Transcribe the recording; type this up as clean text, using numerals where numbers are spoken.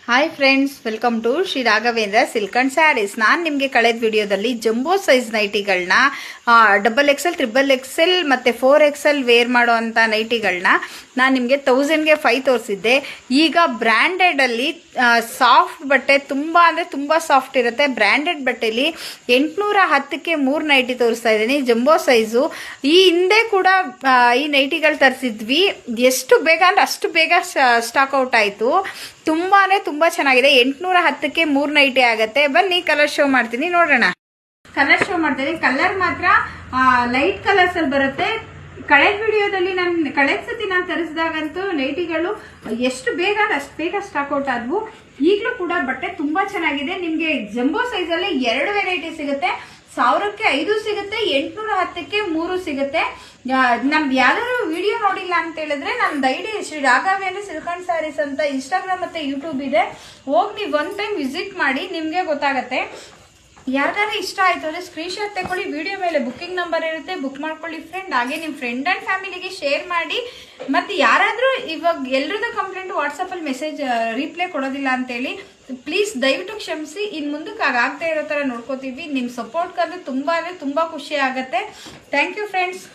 Hi friends, welcome to Shri Raghavendra silk and sarees. ನಾನು ನಿಮಗೆ ಕಳೆದ ವಿಡಿಯೋದಲ್ಲಿ ಜಂಬೋ ಸೈಜ್ ನೈಟಿಗಳನ್ನ XXL, XXL ಮತ್ತು 4XL ವೇರ್ ಮಾಡುವಂಥ ನೈಟಿಗಳನ್ನ ನಾನು ನಿಮಗೆ 1000ಗೆ 5 ತೋರಿಸಿದ್ದೆ. ಈಗ ಬ್ರ್ಯಾಂಡೆಡಲ್ಲಿ ಸಾಫ್ಟ್ ಬಟ್ಟೆ ತುಂಬ ಅಂದರೆ ತುಂಬ ಸಾಫ್ಟ್ ಇರುತ್ತೆ. ಬ್ರ್ಯಾಂಡೆಡ್ ಬಟ್ಟೆಯಲ್ಲಿ 810ಕ್ಕೆ 3 ನೈಟಿ ತೋರಿಸ್ತಾ ಇದ್ದೀನಿ, ಜಂಬೋ ಸೈಜು. ಈ ಹಿಂದೆ ಕೂಡ ಈ ನೈಟಿಗಳು ತರಿಸಿದ್ವಿ. ಎಷ್ಟು ಬೇಗ ಅಂದರೆ ಅಷ್ಟು ಬೇಗ ಸ್ಟಾಕ್ ಔಟ್ ಆಯಿತು. ತುಂಬಾ ಅಂದರೆ ತುಂಬ ಚೆನ್ನಾಗಿದೆ. 810ಕ್ಕೆ 3 ನೈಟಿ ಆಗುತ್ತೆ. ಬನ್ನಿ ಕಲರ್ ಶೋ ಮಾಡ್ತೀನಿ, ನೋಡೋಣ. ಕಲರ್ ಶೋ ಮಾಡ್ತೀನಿ. ಕಲರ್ ಮಾತ್ರ ಲೈಟ್ ಕಲರ್ಸ್ ಅಲ್ಲಿ ಬರುತ್ತೆ. ಕಳೆದ ವಿಡಿಯೋದಲ್ಲಿ ಕಳೆದ ಸತಿ ನಾನು ತರಿಸಿದಾಗಂತೂ ನೈಟಿಗಳು ಎಷ್ಟು ಬೇಗ ಅಷ್ಟು ಬೇಗ ಸ್ಟಾಕ್ ಔಟ್ ಆದ್ವು. ಈಗಲೂ ಕೂಡ ಬಟ್ಟೆ ತುಂಬಾ ಚೆನ್ನಾಗಿದೆ. ನಿಮ್ಗೆ ಜಂಬೋ ಸೈಜ್ ಅಲ್ಲಿ 2 ವೆರೈಟಿ ಸಿಗುತ್ತೆ. 1000ಕ್ಕೆ 5 ಸಿಗುತ್ತೆ, 810ಕ್ಕೆ 3 ಸಿಗುತ್ತೆ. ನಮ್ದು ಯಾವ್ದಾದ್ರು ವಿಡಿಯೋ ನೋಡಿಲ್ಲ ಅಂತ ಹೇಳಿದ್ರೆ ನಮ್ದು ID Shri Raghavendra silk and saris ಅಂತ ಇನ್ಸ್ಟಾಗ್ರಾಮ್ ಮತ್ತೆ ಯೂಟ್ಯೂಬ್ ಇದೆ. ಹೋಗಿ ನೀವು ಒನ್ ಟೈಮ್ ವಿಸಿಟ್ ಮಾಡಿ, ನಿಮ್ಗೆ ಗೊತ್ತಾಗತ್ತೆ. ಯಾರಿಗಾದ್ರೂ ಇಷ್ಟ ಆಯ್ತು ಅಂದ್ರೆ ಸ್ಕ್ರೀನ್ ಶಾಟ್ ತಗೊಳ್ಳಿ. ವಿಡಿಯೋ ಮೇಲೆ ಬುಕ್ಕಿಂಗ್ ನಂಬರ್ ಇರುತ್ತೆ, ಬುಕ್ ಮಾಡ್ಕೊಳ್ಳಿ ಫ್ರೆಂಡ್. ಹಾಗೆ ನಿಮ್ಮ ಫ್ರೆಂಡ್ ಅಂಡ್ ಫ್ಯಾಮಿಲಿಗೆ ಶೇರ್ ಮಾಡಿ. ಮತ್ತೆ ಯಾರಾದ್ರೂ ಇವಾಗ ಎಲ್ರದ್ದು ಕಂಪ್ಲೇಂಟ್ ವಾಟ್ಸಪ್ ಅಲ್ಲಿ ಮೆಸೇಜ್ ರಿಪ್ಲೈ ಕೊಡೋದಿಲ್ಲ ಅಂತೇಳಿ ಪ್ಲೀಸ್ ದಯವಿಟ್ಟು ಕ್ಷಮಿಸಿ. ಇನ್ ಮುಂದಕ್ಕೆ ಆಗ್ತಾ ಇರೋ ತರ ನೋಡ್ಕೋತೀವಿ. ನಿಮ್ ಸಪೋರ್ಟ್ ಕಂದ್ರೆ ತುಂಬಾ ಖುಷಿ ಆಗತ್ತೆ. Thank you friends.